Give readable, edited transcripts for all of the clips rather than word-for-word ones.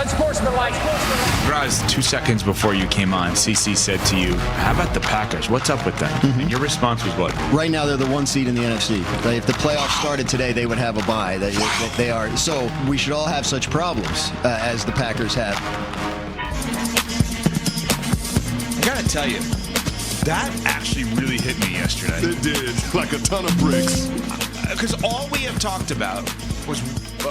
unsportsmanlike. Graz, 2 seconds before you came on, CC said to you, how about the Packers? What's up with them? Mm-hmm. And your response was what? Right now, they're the 1 seed in the NFC. If the playoffs started today, they would have a bye. They are. So we should all have such problems as the Packers have. I gotta tell you, that actually really hit me yesterday. It did, like a ton of bricks. Because all we have talked about was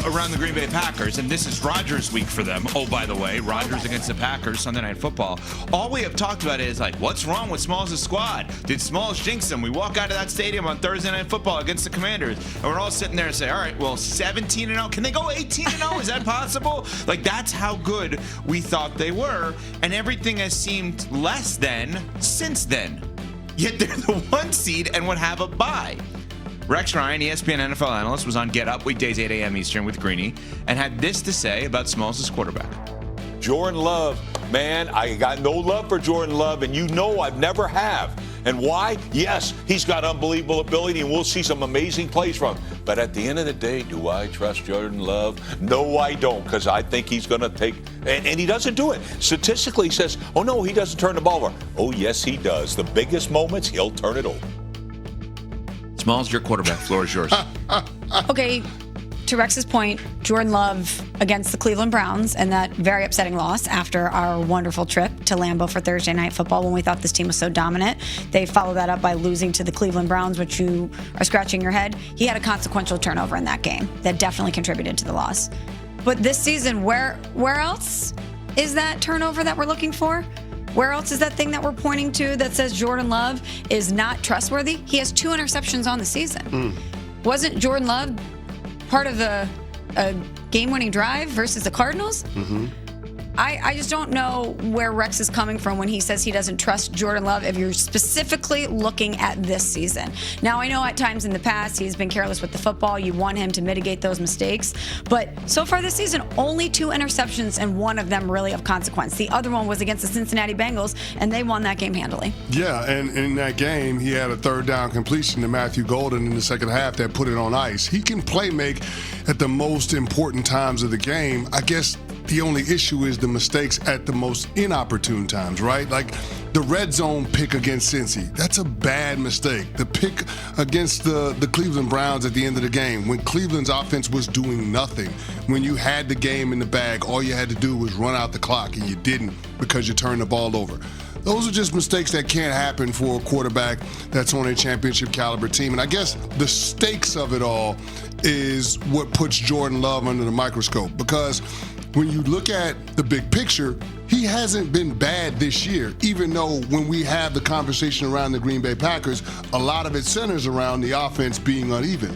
around the Green Bay Packers, and this is Rodgers week for them. Oh, by the way, Rodgers against the Packers, Sunday Night Football. All we have talked about is, like, what's wrong with Smalls' squad? Did Smalls jinx them? We walk out of that stadium on Thursday Night Football against the Commanders, and we're all sitting there and say, all right, well, 17-0. Can they go 18-0? Is that possible? Like, that's how good we thought they were, and everything has seemed less than since then. Yet they're the 1 seed and would have a bye. Rex Ryan, ESPN NFL analyst, was on Get Up weekdays 8 a.m. Eastern with Greeny and had this to say about Smalls' quarterback. Jordan Love, man, I got no love for Jordan Love, and you know I've never have. And why? Yes, he's got unbelievable ability, and we'll see some amazing plays from him. But at the end of the day, do I trust Jordan Love? No, I don't, because I think he's going to take, and he doesn't do it. Statistically, he says, oh, no, he doesn't turn the ball over. Oh, yes, he does. The biggest moments, he'll turn it over. Smalls, your quarterback. Floor is yours. Okay, to Rex's point, Jordan Love against the Cleveland Browns and that very upsetting loss after our wonderful trip to Lambeau for Thursday Night Football when we thought this team was so dominant. They followed that up by losing to the Cleveland Browns, which you are scratching your head. He had a consequential turnover in that game that definitely contributed to the loss. But this season, where else is that turnover that we're looking for? Where else is that thing that we're pointing to that says Jordan Love is not trustworthy? He has 2 interceptions on the season. Wasn't Jordan Love part of a game-winning drive versus the Cardinals? Mm-hmm. I just don't know where Rex is coming from when he says he doesn't trust Jordan Love if you're specifically looking at this season. Now, I know at times in the past he's been careless with the football. You want him to mitigate those mistakes. But so far this season, only 2 interceptions and 1 of them really of consequence. The other one was against the Cincinnati Bengals, and they won that game handily. Yeah, and in that game, he had a 3rd down completion to Matthew Golden in the second half that put it on ice. He can play make at the most important times of the game. I guess the only issue is the mistakes at the most inopportune times, right? Like the red zone pick against Cincy. That's a bad mistake. The pick against the Cleveland Browns at the end of the game when Cleveland's offense was doing nothing. When you had the game in the bag, all you had to do was run out the clock, and you didn't because you turned the ball over. Those are just mistakes that can't happen for a quarterback that's on a championship caliber team. And I guess the stakes of it all is what puts Jordan Love under the microscope, because when you look at the big picture, he hasn't been bad this year, even though when we have the conversation around the Green Bay Packers, a lot of it centers around the offense being uneven.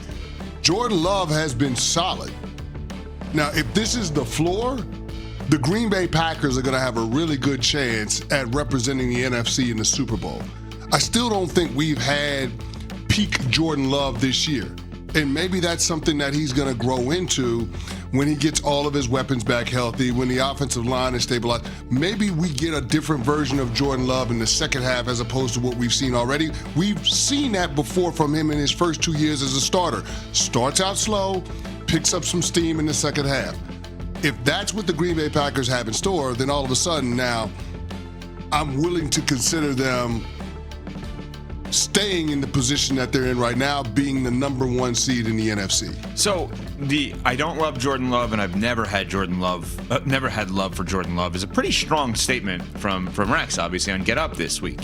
Jordan Love has been solid. Now, if this is the floor, the Green Bay Packers are going to have a really good chance at representing the NFC in the Super Bowl. I still don't think we've had peak Jordan Love this year. And maybe that's something that he's going to grow into when he gets all of his weapons back healthy, when the offensive line is stabilized. Maybe we get a different version of Jordan Love in the second half as opposed to what we've seen already. We've seen that before from him in his first 2 years as a starter. Starts out slow, picks up some steam in the second half. If that's what the Green Bay Packers have in store, then all of a sudden now I'm willing to consider them staying in the position that they're in right now, being the number 1 seed in the NFC. So I don't love Jordan Love, and I've never had love for Jordan Love is a pretty strong statement from Rex, obviously, on Get Up this week.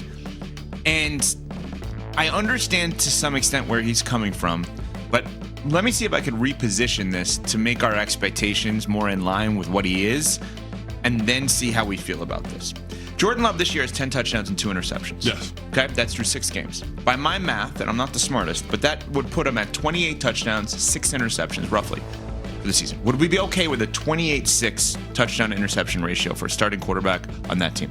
And I understand to some extent where he's coming from, but let me see if I can reposition this to make our expectations more in line with what he is, and then see how we feel about this. Jordan Love this year has 10 touchdowns and 2 interceptions. Yes. Okay, that's through 6 games. By my math, and I'm not the smartest, but that would put him at 28 touchdowns, 6 interceptions, roughly, for the season. Would we be okay with a 28-6 touchdown-interception ratio for a starting quarterback on that team?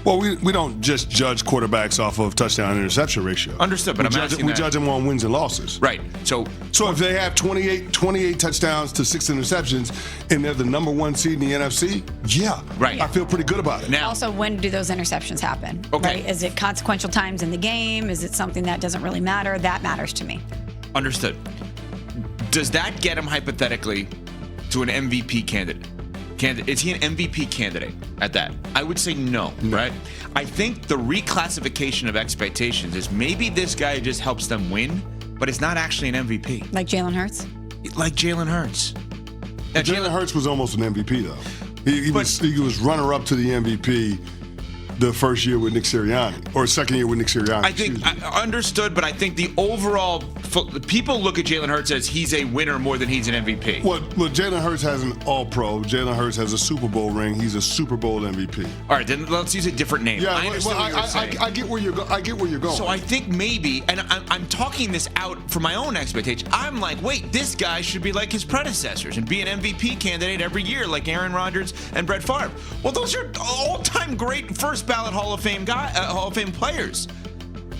Well, we don't just judge quarterbacks off of touchdown-interception ratio. Understood, but we judge them on wins and losses. Right. So if they have 28 touchdowns to 6 interceptions and they're the number 1 seed in the NFC, yeah, right. I feel pretty good about it. Now, also, when do those interceptions happen? Okay. Right? Is it consequential times in the game? Is it something that doesn't really matter? That matters to me. Understood. Does that get him hypothetically to an MVP candidate? Is he an MVP candidate at that? I would say no, right? I think the reclassification of expectations is maybe this guy just helps them win, but it's not actually an MVP. Like Jalen Hurts? Like Jalen Hurts. Now, Jalen Hurts was almost an MVP, though. He was runner-up to the MVP the first year with Nick Sirianni, or second year with Nick Sirianni. I think I understood, but I think the overall people look at Jalen Hurts as he's a winner more than he's an MVP. Well, Jalen Hurts has an All-Pro. Jalen Hurts has a Super Bowl ring. He's a Super Bowl MVP. All right, then let's use a different name. Yeah, I get where you're going. So I think maybe, and I'm talking this out for my own expectation. I'm like, wait, this guy should be like his predecessors and be an MVP candidate every year, like Aaron Rodgers and Brett Favre. Well, those are all-time great first ballot Hall of Fame players.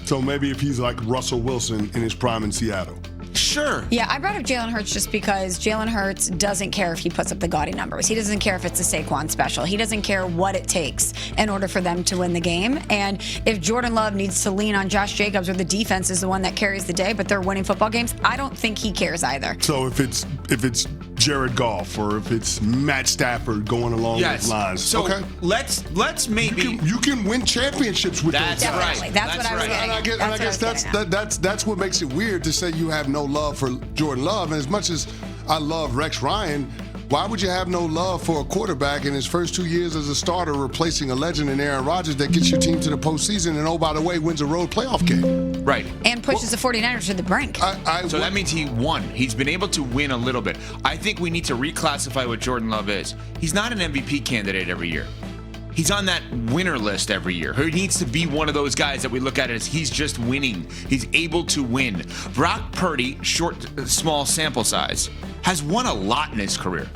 So maybe if he's like Russell Wilson in his prime in Seattle. Sure. Yeah, I brought up Jalen Hurts just because Jalen Hurts doesn't care if he puts up the gaudy numbers. He doesn't care if it's a Saquon special. He doesn't care what it takes in order for them to win the game. And if Jordan Love needs to lean on Josh Jacobs or the defense is the one that carries the day, but they're winning football games, I don't think he cares either. So if it's Jared Goff or if it's Matt Stafford going along those lines. So okay. let's maybe you can win championships with that's those guys. right. That's what I was getting. And I guess that's what makes it weird to say you have no love for Jordan Love. And as much as I love Rex Ryan, why would you have no love for a quarterback in his first 2 years as a starter replacing a legend in Aaron Rodgers that gets your team to the postseason and, oh, by the way, wins a road playoff game? Right. And pushes the 49ers to the brink. So that means he won. He's been able to win a little bit. I think we need to reclassify what Jordan Love is. He's not an MVP candidate every year. He's on that winner list every year. He needs to be one of those guys that we look at as he's just winning. He's able to win. Brock Purdy, small sample size, has won a lot in his career.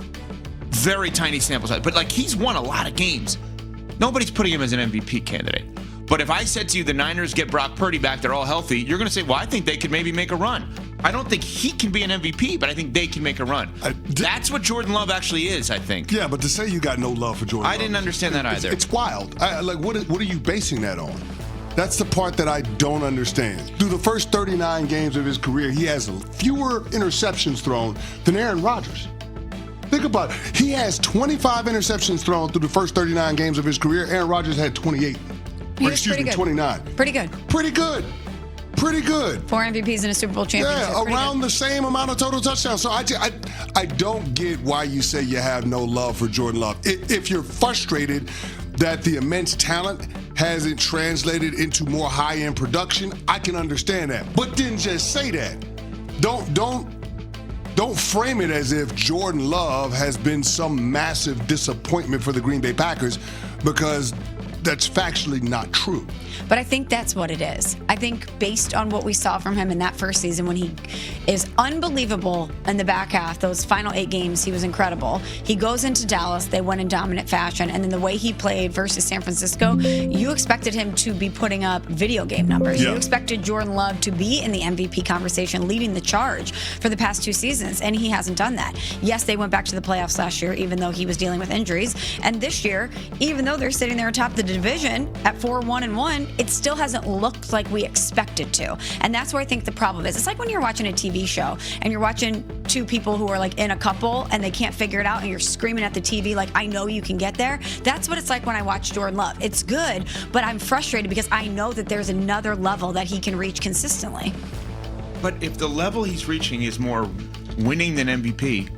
Very tiny sample size, but like he's won a lot of games. Nobody's putting him as an MVP candidate. But if I said to you the Niners get Brock Purdy back, they're all healthy, you're going to say, well, I think they could maybe make a run. I don't think he can be an MVP, but I think they can make a run. That's what Jordan Love actually is, I think. Yeah, but to say you got no love for Jordan Love, I didn't understand that either. It's wild. What are you basing that on? That's the part that I don't understand. Through the first 39 games of his career, he has fewer interceptions thrown than Aaron Rodgers. Think about it. He has 25 interceptions thrown through the first 39 games of his career. Aaron Rodgers had 28. Excuse me, 29. Pretty good. Pretty good. 4 MVPs in a Super Bowl championship. Yeah, around the same amount of total touchdowns. So I don't get why you say you have no love for Jordan Love. If you're frustrated that the immense talent hasn't translated into more high-end production, I can understand that. But then just say that. Don't frame it as if Jordan Love has been some massive disappointment for the Green Bay Packers, because that's factually not true. But I think that's what it is. I think based on what we saw from him in that first season, when he is unbelievable in the back half, those final 8 games, he was incredible. He goes into Dallas, they won in dominant fashion, and then the way he played versus San Francisco, you expected him to be putting up video game numbers. Yeah. You expected Jordan Love to be in the MVP conversation, leading the charge for the past 2 seasons, and he hasn't done that. Yes, they went back to the playoffs last year, even though he was dealing with injuries. And this year, even though they're sitting there atop the division at 4-1-1, it still hasn't looked like we expected to. And that's where I think the problem is. It's like when you're watching a TV show and you're watching 2 people who are like in a couple and they can't figure it out and you're screaming at the TV like, I know you can get there. That's what it's like when I watch Jordan Love. It's good, but I'm frustrated because I know that there's another level that he can reach consistently. But if the level he's reaching is more winning than MVP,